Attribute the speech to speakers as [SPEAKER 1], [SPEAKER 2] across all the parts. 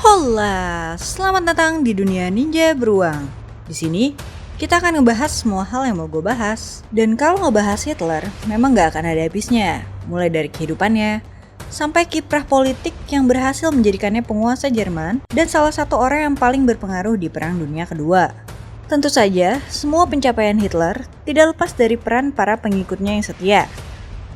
[SPEAKER 1] Hola, selamat datang di dunia ninja beruang. Di sini kita akan ngebahas semua hal yang mau gue bahas. Dan kalau ngebahas Hitler, memang gak akan ada habisnya. Mulai dari kehidupannya, sampai kiprah politik yang berhasil menjadikannya penguasa Jerman dan salah satu orang yang paling berpengaruh di Perang Dunia Kedua. Tentu saja, semua pencapaian Hitler tidak lepas dari peran para pengikutnya yang setia.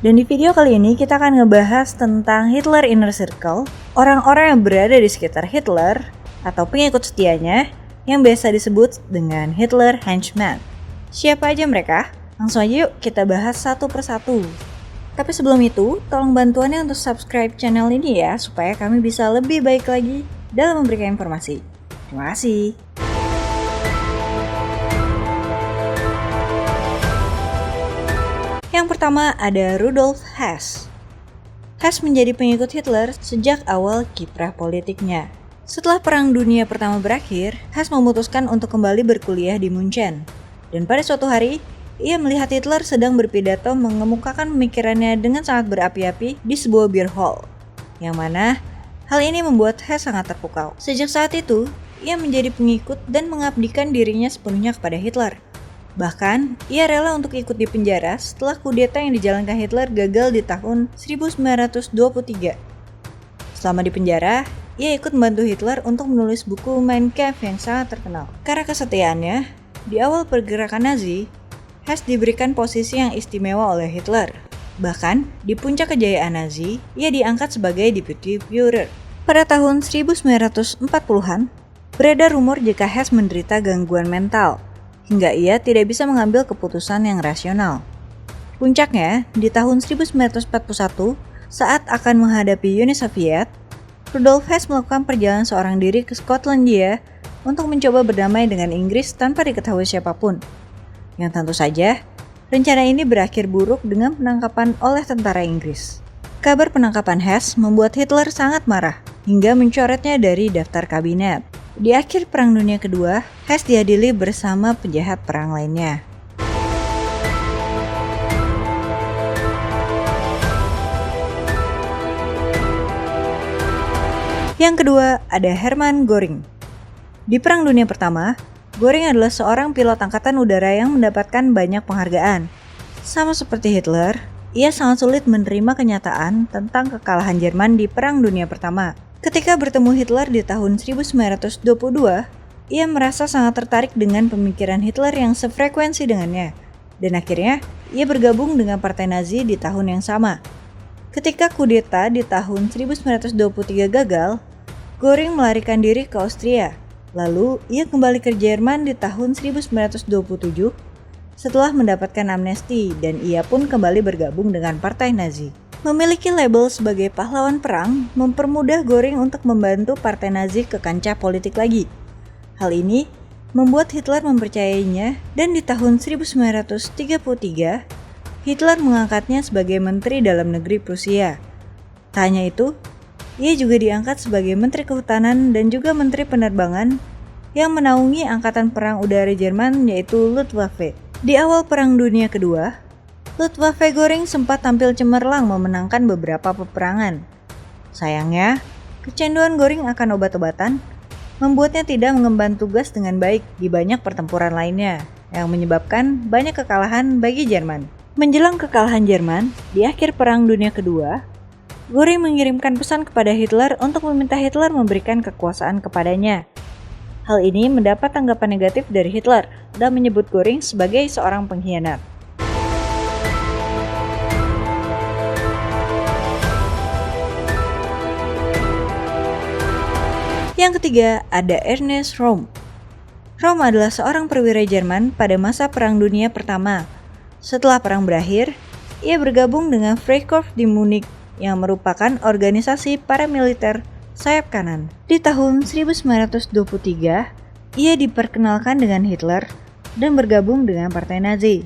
[SPEAKER 1] Dan di video kali ini kita akan ngebahas tentang Hitler Inner Circle, orang-orang yang berada di sekitar Hitler atau pengikut setianya yang biasa disebut dengan Hitler Henchmen. Siapa aja mereka? Langsung aja yuk kita bahas satu persatu. Tapi sebelum itu, tolong bantuannya untuk subscribe channel ini ya, supaya kami bisa lebih baik lagi dalam memberikan informasi. Terima kasih. Yang pertama ada Rudolf Hess. Hess menjadi pengikut Hitler sejak awal kiprah politiknya. Setelah Perang Dunia Pertama berakhir, Hess memutuskan untuk kembali berkuliah di Munchen. Dan pada suatu hari, ia melihat Hitler sedang berpidato mengemukakan pemikirannya dengan sangat berapi-api di sebuah beer hall. Yang mana, hal ini membuat Hess sangat terpukau. Sejak saat itu, ia menjadi pengikut dan mengabdikan dirinya sepenuhnya kepada Hitler. Bahkan, ia rela untuk ikut di penjara setelah kudeta yang dijalankan Hitler gagal di tahun 1923. Selama di penjara, ia ikut membantu Hitler untuk menulis buku Mein Kampf yang sangat terkenal. Karena kesetiaannya, di awal pergerakan Nazi, Hess diberikan posisi yang istimewa oleh Hitler. Bahkan, di puncak kejayaan Nazi, ia diangkat sebagai Deputy Führer. Pada tahun 1940-an, beredar rumor jika Hess menderita gangguan mental, hingga ia tidak bisa mengambil keputusan yang rasional. Puncaknya, di tahun 1941, saat akan menghadapi Uni Soviet, Rudolf Hess melakukan perjalanan seorang diri ke Skotlandia untuk mencoba berdamai dengan Inggris tanpa diketahui siapapun. Yang tentu saja, rencana ini berakhir buruk dengan penangkapan oleh tentara Inggris. Kabar penangkapan Hess membuat Hitler sangat marah, hingga mencoretnya dari daftar kabinet. Di akhir Perang Dunia Kedua, Hess diadili bersama penjahat perang lainnya. Yang kedua, ada Hermann Göring. Di Perang Dunia Pertama, Göring adalah seorang pilot angkatan udara yang mendapatkan banyak penghargaan. Sama seperti Hitler, ia sangat sulit menerima kenyataan tentang kekalahan Jerman di Perang Dunia Pertama. Ketika bertemu Hitler di tahun 1922, ia merasa sangat tertarik dengan pemikiran Hitler yang sefrekuensi dengannya, dan akhirnya ia bergabung dengan Partai Nazi di tahun yang sama. Ketika kudeta di tahun 1923 gagal, Göring melarikan diri ke Austria. Lalu ia kembali ke Jerman di tahun 1927 setelah mendapatkan amnesti, dan ia pun kembali bergabung dengan Partai Nazi. Memiliki label sebagai pahlawan perang mempermudah Göring untuk membantu Partai Nazi ke kancah politik lagi. Hal ini membuat Hitler mempercayainya, dan di tahun 1933, Hitler mengangkatnya sebagai Menteri Dalam Negeri Prusia. Tak hanya itu, ia juga diangkat sebagai Menteri Kehutanan dan juga Menteri Penerbangan yang menaungi Angkatan Perang Udara Jerman, yaitu Luftwaffe. Di awal Perang Dunia Kedua, Luftwaffe Göring sempat tampil cemerlang memenangkan beberapa peperangan. Sayangnya, kecanduan Göring akan obat-obatan membuatnya tidak mengemban tugas dengan baik di banyak pertempuran lainnya, yang menyebabkan banyak kekalahan bagi Jerman. Menjelang kekalahan Jerman, di akhir Perang Dunia Kedua, Göring mengirimkan pesan kepada Hitler untuk meminta Hitler memberikan kekuasaan kepadanya. Hal ini mendapat tanggapan negatif dari Hitler dan menyebut Göring sebagai seorang pengkhianat. Yang ketiga, ada Ernest Röhm. Röhm adalah seorang perwira Jerman pada masa Perang Dunia Pertama. Setelah perang berakhir, ia bergabung dengan Freikorps di Munich yang merupakan organisasi paramiliter sayap kanan. Di tahun 1923, ia diperkenalkan dengan Hitler dan bergabung dengan Partai Nazi.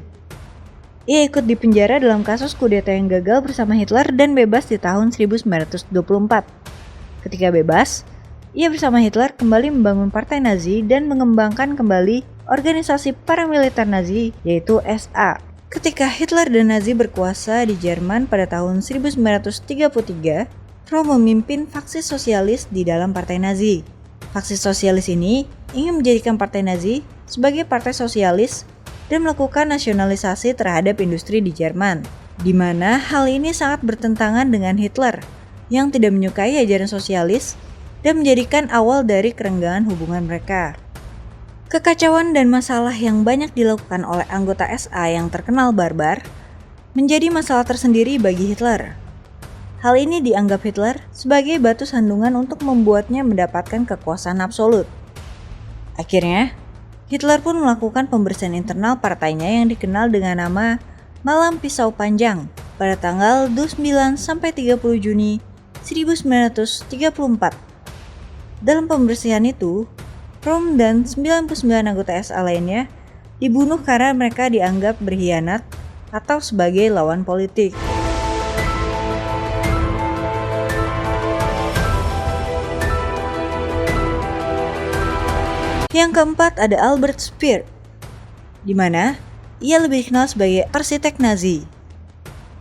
[SPEAKER 1] Ia ikut dipenjara dalam kasus kudeta yang gagal bersama Hitler dan bebas di tahun 1924. Ketika bebas, ia bersama Hitler kembali membangun Partai Nazi dan mengembangkan kembali organisasi paramiliter Nazi, yaitu SA. Ketika Hitler dan Nazi berkuasa di Jerman pada tahun 1933, Rom memimpin faksi sosialis di dalam partai Nazi. Faksi sosialis ini ingin menjadikan partai Nazi sebagai partai sosialis dan melakukan nasionalisasi terhadap industri di Jerman, di mana hal ini sangat bertentangan dengan Hitler yang tidak menyukai ajaran sosialis dan menjadikan awal dari kerenggangan hubungan mereka. Kekacauan dan masalah yang banyak dilakukan oleh anggota SA yang terkenal barbar menjadi masalah tersendiri bagi Hitler. Hal ini dianggap Hitler sebagai batu sandungan untuk membuatnya mendapatkan kekuasaan absolut. Akhirnya, Hitler pun melakukan pembersihan internal partainya yang dikenal dengan nama Malam Pisau Panjang pada tanggal 29 sampai 30 Juni 1934. Dalam pembersihan itu, Rom dan 99 anggota SA lainnya dibunuh karena mereka dianggap berkhianat atau sebagai lawan politik. Yang keempat ada Albert Speer, di mana ia lebih dikenal sebagai arsitek Nazi.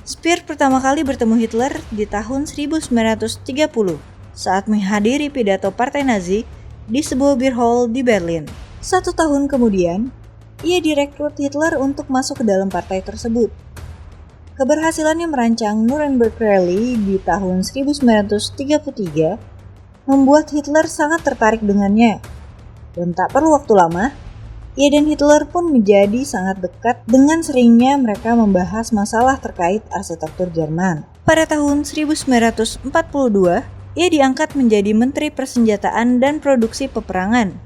[SPEAKER 1] Speer pertama kali bertemu Hitler di tahun 1930 saat menghadiri pidato partai Nazi di sebuah beer hall di Berlin. 1 tahun kemudian, ia direkrut Hitler untuk masuk ke dalam partai tersebut. Keberhasilannya merancang Nuremberg Rally di tahun 1933 membuat Hitler sangat tertarik dengannya. Dan tak perlu waktu lama, ia dan Hitler pun menjadi sangat dekat dengan seringnya mereka membahas masalah terkait arsitektur Jerman. Pada tahun 1942, ia diangkat menjadi Menteri Persenjataan dan Produksi Peperangan.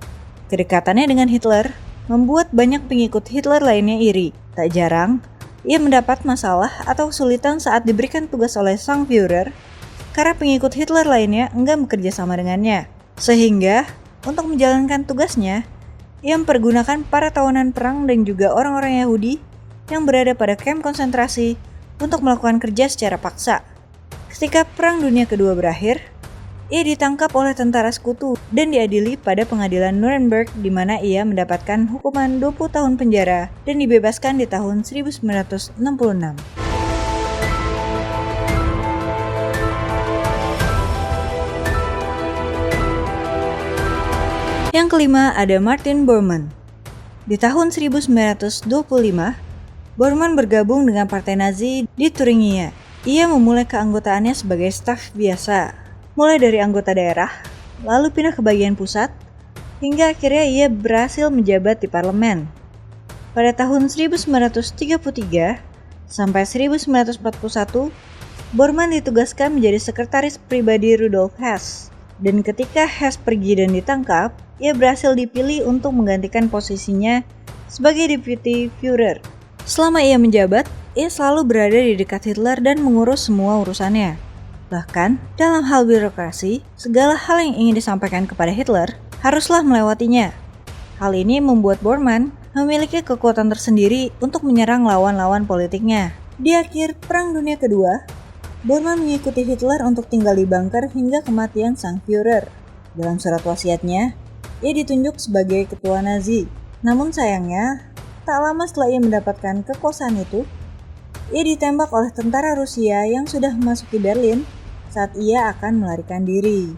[SPEAKER 1] Kedekatannya dengan Hitler membuat banyak pengikut Hitler lainnya iri. Tak jarang, ia mendapat masalah atau kesulitan saat diberikan tugas oleh sang Führer karena pengikut Hitler lainnya enggan bekerja sama dengannya. Sehingga, untuk menjalankan tugasnya, ia mempergunakan para tawanan perang dan juga orang-orang Yahudi yang berada pada kamp konsentrasi untuk melakukan kerja secara paksa. Ketika Perang Dunia Kedua berakhir, ia ditangkap oleh tentara sekutu dan diadili pada pengadilan Nuremberg di mana ia mendapatkan hukuman 20 tahun penjara dan dibebaskan di tahun 1966. Yang kelima ada Martin Bormann. Di tahun 1925, Bormann bergabung dengan Partai Nazi di Thuringia. Ia memulai keanggotaannya sebagai staf biasa, mulai dari anggota daerah, lalu pindah ke bagian pusat, hingga akhirnya ia berhasil menjabat di parlemen. Pada tahun 1933 sampai 1941, Bormann ditugaskan menjadi sekretaris pribadi Rudolf Hess. Dan ketika Hess pergi dan ditangkap, ia berhasil dipilih untuk menggantikan posisinya sebagai Deputy Führer. Selama ia menjabat, ia selalu berada di dekat Hitler dan mengurus semua urusannya. Bahkan, dalam hal birokrasi, segala hal yang ingin disampaikan kepada Hitler haruslah melewatinya. Hal ini membuat Bormann memiliki kekuatan tersendiri untuk menyerang lawan-lawan politiknya. Di akhir Perang Dunia Kedua, Bormann mengikuti Hitler untuk tinggal di bunker hingga kematian sang Führer. Dalam surat wasiatnya, ia ditunjuk sebagai ketua Nazi. Namun sayangnya, tak lama setelah ia mendapatkan kekuasaan itu, ia ditembak oleh tentara Rusia yang sudah memasuki Berlin saat ia akan melarikan diri.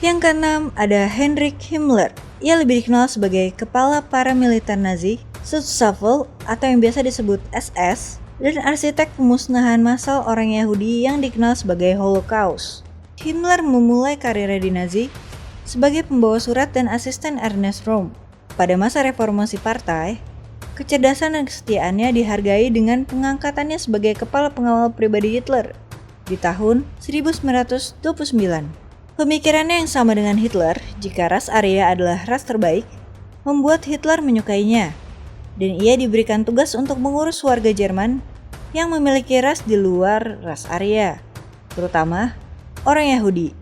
[SPEAKER 1] Yang keenam ada Heinrich Himmler. Ia lebih dikenal sebagai kepala paramiliter Nazi, Schutzstaffel atau yang biasa disebut SS, dan arsitek pemusnahan massal orang Yahudi yang dikenal sebagai Holocaust. Himmler memulai karirnya di Nazi sebagai pembawa surat dan asisten Ernest Röhm. Pada masa reformasi partai, kecerdasan dan kesetiaannya dihargai dengan pengangkatannya sebagai kepala pengawal pribadi Hitler di tahun 1929. Pemikirannya yang sama dengan Hitler, jika ras Arya adalah ras terbaik, membuat Hitler menyukainya, dan ia diberikan tugas untuk mengurus warga Jerman yang memiliki ras di luar ras Arya, terutama orang Yahudi.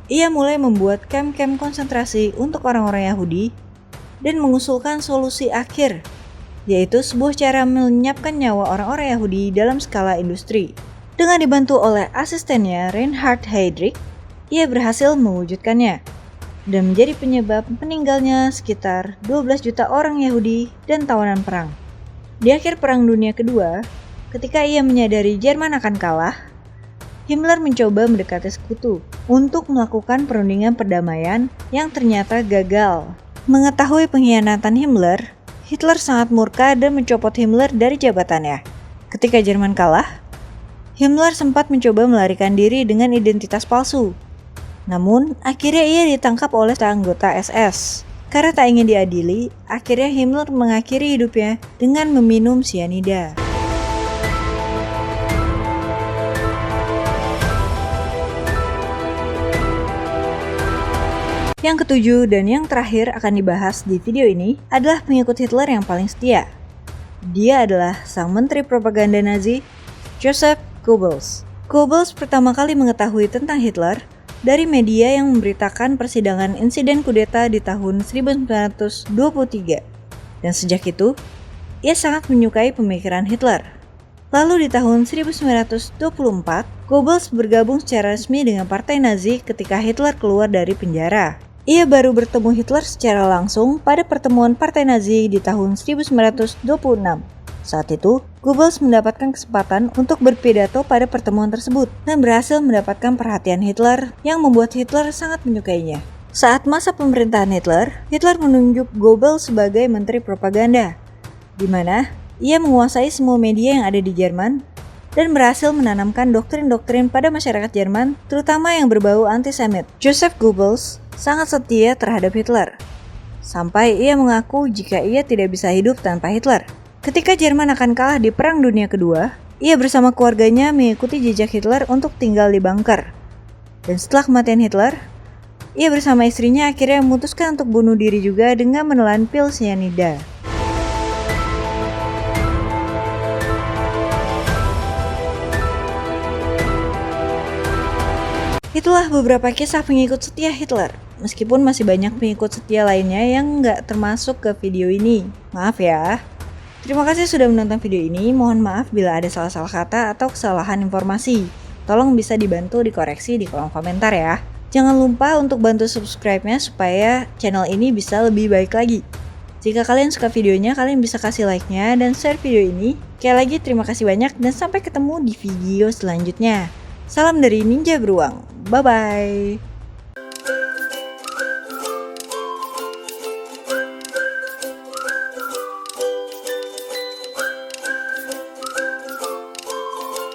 [SPEAKER 1] Ia mulai membuat kamp-kamp konsentrasi untuk orang-orang Yahudi dan mengusulkan solusi akhir, yaitu sebuah cara melenyapkan nyawa orang-orang Yahudi dalam skala industri. Dengan dibantu oleh asistennya Reinhard Heydrich, ia berhasil mewujudkannya dan menjadi penyebab meninggalnya sekitar 12 juta orang Yahudi dan tawanan perang. Di akhir Perang Dunia Kedua, ketika ia menyadari Jerman akan kalah, Himmler mencoba mendekati sekutu untuk melakukan perundingan perdamaian yang ternyata gagal. Mengetahui pengkhianatan Himmler, Hitler sangat murka dan mencopot Himmler dari jabatannya. Ketika Jerman kalah, Himmler sempat mencoba melarikan diri dengan identitas palsu. Namun, akhirnya ia ditangkap oleh anggota SS. Karena tak ingin diadili, akhirnya Himmler mengakhiri hidupnya dengan meminum sianida. Yang ketujuh dan yang terakhir akan dibahas di video ini adalah pengikut Hitler yang paling setia. Dia adalah sang menteri propaganda Nazi, Joseph Goebbels. Goebbels pertama kali mengetahui tentang Hitler dari media yang memberitakan persidangan insiden kudeta di tahun 1923. Dan sejak itu, ia sangat menyukai pemikiran Hitler. Lalu di tahun 1924, Goebbels bergabung secara resmi dengan Partai Nazi ketika Hitler keluar dari penjara. Ia baru bertemu Hitler secara langsung pada pertemuan Partai Nazi di tahun 1926. Saat itu, Goebbels mendapatkan kesempatan untuk berpidato pada pertemuan tersebut dan berhasil mendapatkan perhatian Hitler yang membuat Hitler sangat menyukainya. Saat masa pemerintahan Hitler, Hitler menunjuk Goebbels sebagai menteri propaganda, di mana ia menguasai semua media yang ada di Jerman dan berhasil menanamkan doktrin-doktrin pada masyarakat Jerman, terutama yang berbau antisemit. Joseph Goebbels sangat setia terhadap Hitler, sampai ia mengaku jika ia tidak bisa hidup tanpa Hitler. Ketika Jerman akan kalah di Perang Dunia Kedua, ia bersama keluarganya mengikuti jejak Hitler untuk tinggal di bunker. Dan setelah kematian Hitler, ia bersama istrinya akhirnya memutuskan untuk bunuh diri juga dengan menelan pil sianida. Itulah beberapa kisah pengikut setia Hitler. Meskipun masih banyak pengikut setia lainnya yang nggak termasuk ke video ini. Maaf ya. Terima kasih sudah menonton video ini. Mohon maaf bila ada salah-salah kata atau kesalahan informasi. Tolong bisa dibantu dikoreksi di kolom komentar ya. Jangan lupa untuk bantu subscribe-nya supaya channel ini bisa lebih baik lagi. Jika kalian suka videonya, kalian bisa kasih like-nya dan share video ini. Sekali lagi terima kasih banyak dan sampai ketemu di video selanjutnya. Salam dari Ninja Beruang. Bye-bye.